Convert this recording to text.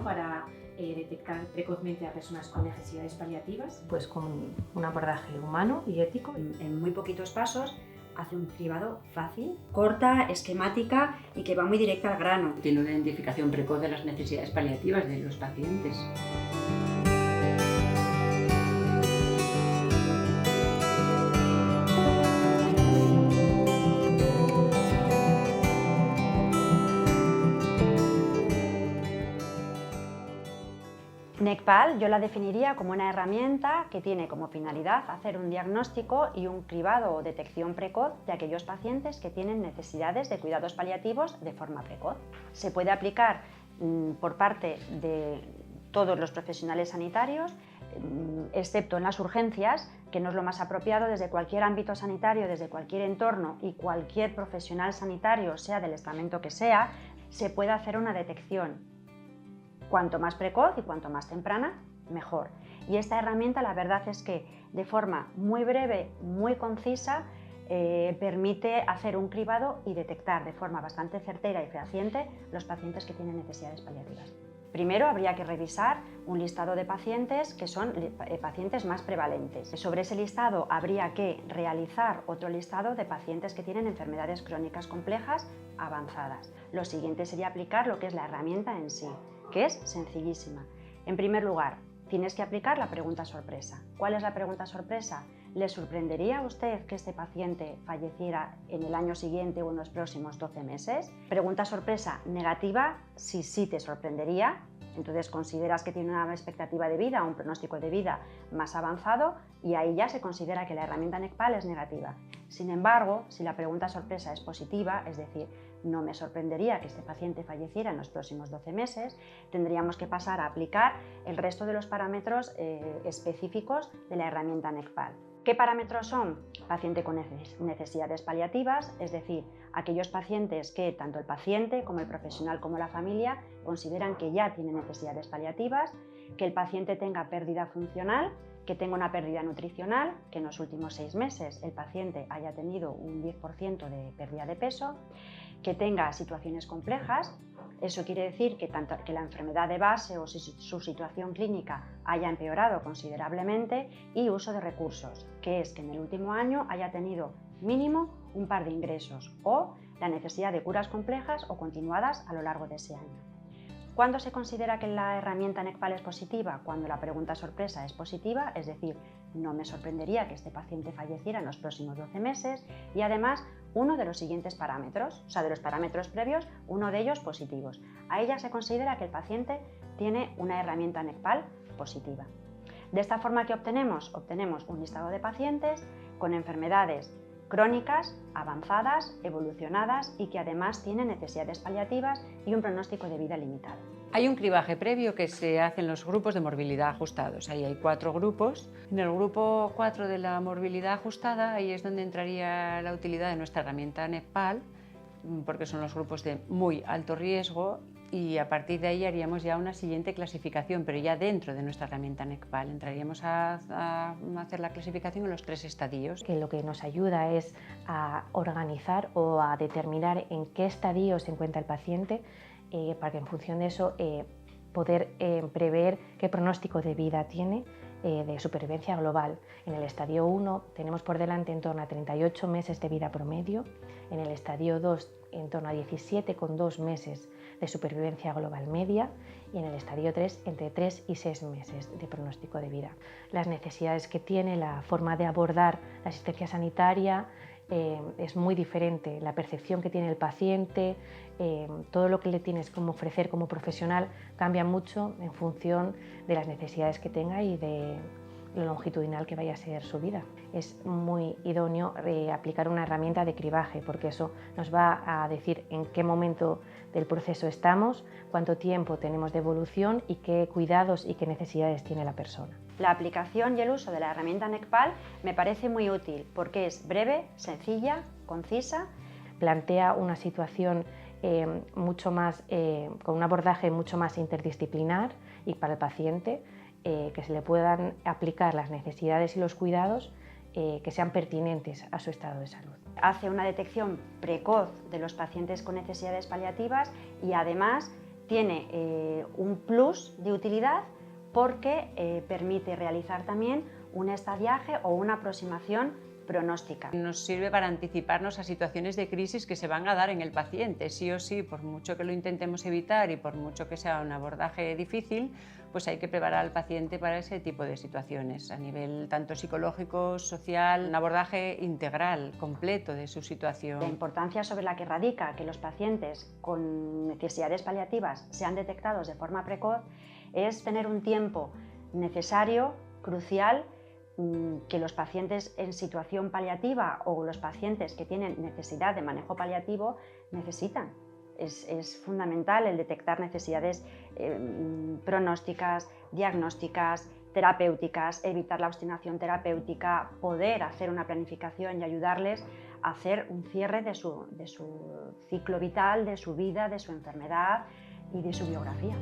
para detectar precozmente a personas con necesidades paliativas? Pues con un abordaje humano y ético. En muy poquitos pasos hace un cribado fácil, corta, esquemática y que va muy directa al grano. Tiene una identificación precoz de las necesidades paliativas de los pacientes. NECPAL yo la definiría como una herramienta que tiene como finalidad hacer un diagnóstico y un cribado o detección precoz de aquellos pacientes que tienen necesidades de cuidados paliativos de forma precoz. Se puede aplicar por parte de todos los profesionales sanitarios, excepto en las urgencias, que no es lo más apropiado. Desde cualquier ámbito sanitario, desde cualquier entorno y cualquier profesional sanitario, sea del estamento que sea, se puede hacer una detección. Cuanto más precoz y cuanto más temprana, mejor. Y esta herramienta, la verdad es que de forma muy breve, muy concisa, permite hacer un cribado y detectar de forma bastante certera y fehaciente los pacientes que tienen necesidades paliativas. Primero habría que revisar un listado de pacientes que son pacientes más prevalentes. Sobre ese listado habría que realizar otro listado de pacientes que tienen enfermedades crónicas complejas avanzadas. Lo siguiente sería aplicar lo que es la herramienta en sí, que es sencillísima. En primer lugar, tienes que aplicar la pregunta sorpresa. ¿Cuál es la pregunta sorpresa? ¿Le sorprendería a usted que este paciente falleciera en el año siguiente o en los próximos 12 meses? Pregunta sorpresa negativa, si sí te sorprendería, entonces consideras que tiene una expectativa de vida o un pronóstico de vida más avanzado y ahí ya se considera que la herramienta NECPAL es negativa. Sin embargo, si la pregunta sorpresa es positiva, es decir, no me sorprendería que este paciente falleciera en los próximos 12 meses, tendríamos que pasar a aplicar el resto de los parámetros específicos de la herramienta NECPAL. ¿Qué parámetros son? Paciente con necesidades paliativas, es decir, aquellos pacientes que tanto el paciente como el profesional como la familia consideran que ya tienen necesidades paliativas, que el paciente tenga pérdida funcional, que tenga una pérdida nutricional, que en los últimos 6 meses el paciente haya tenido un 10% de pérdida de peso, que tenga situaciones complejas. Eso quiere decir que tanto que la enfermedad de base o su situación clínica haya empeorado considerablemente, y uso de recursos, que es que en el último año haya tenido mínimo un par de ingresos o la necesidad de curas complejas o continuadas a lo largo de ese año. ¿Cuándo se considera que la herramienta NECPAL es positiva? Cuando la pregunta sorpresa es positiva, es decir, no me sorprendería que este paciente falleciera en los próximos 12 meses y además uno de los siguientes parámetros, o sea, de los parámetros previos, uno de ellos positivos. A ella se considera que el paciente tiene una herramienta NECPAL positiva. De esta forma, ¿qué obtenemos? Obtenemos un listado de pacientes con enfermedades crónicas, avanzadas, evolucionadas y que además tienen necesidades paliativas y un pronóstico de vida limitado. Hay un cribaje previo que se hace en los grupos de morbilidad ajustados. Ahí hay 4 grupos. En el grupo 4 de la morbilidad ajustada, ahí es donde entraría la utilidad de nuestra herramienta NECPAL, porque son los grupos de muy alto riesgo, y a partir de ahí haríamos ya una siguiente clasificación, pero ya dentro de nuestra herramienta NECPAL. Entraríamos a hacer la clasificación en los 3 estadios. Que lo que nos ayuda es a organizar o a determinar en qué estadio se encuentra el paciente, para que en función de eso poder prever qué pronóstico de vida tiene de supervivencia global. En el estadio 1 tenemos por delante en torno a 38 meses de vida promedio, en el estadio 2 en torno a 17,2 meses de supervivencia global media y en el estadio 3 entre 3 y 6 meses de pronóstico de vida. Las necesidades que tiene, la forma de abordar la asistencia sanitaria es muy diferente, la percepción que tiene el paciente, todo lo que le tienes como ofrecer como profesional cambia mucho en función de las necesidades que tenga y de lo longitudinal que vaya a ser su vida. Es muy idóneo aplicar una herramienta de cribaje porque eso nos va a decir en qué momento del proceso estamos, cuánto tiempo tenemos de evolución y qué cuidados y qué necesidades tiene la persona. La aplicación y el uso de la herramienta NECPAL me parece muy útil porque es breve, sencilla, concisa. Plantea una situación mucho más, con un abordaje mucho más interdisciplinar y para el paciente, que se le puedan aplicar las necesidades y los cuidados que sean pertinentes a su estado de salud. Hace una detección precoz de los pacientes con necesidades paliativas y además tiene un plus de utilidad porque permite realizar también un estadiaje o una aproximación pronóstica. Nos sirve para anticiparnos a situaciones de crisis que se van a dar en el paciente, sí o sí, por mucho que lo intentemos evitar y por mucho que sea un abordaje difícil, pues hay que preparar al paciente para ese tipo de situaciones, a nivel tanto psicológico, social, un abordaje integral, completo de su situación. La importancia sobre la que radica que los pacientes con necesidades paliativas sean detectados de forma precoz es tener un tiempo necesario, crucial, que los pacientes en situación paliativa o los pacientes que tienen necesidad de manejo paliativo necesitan. Es fundamental el detectar necesidades pronósticas, diagnósticas, terapéuticas, evitar la obstinación terapéutica, poder hacer una planificación y ayudarles a hacer un cierre de su ciclo vital, de su vida, de su enfermedad y de su biografía.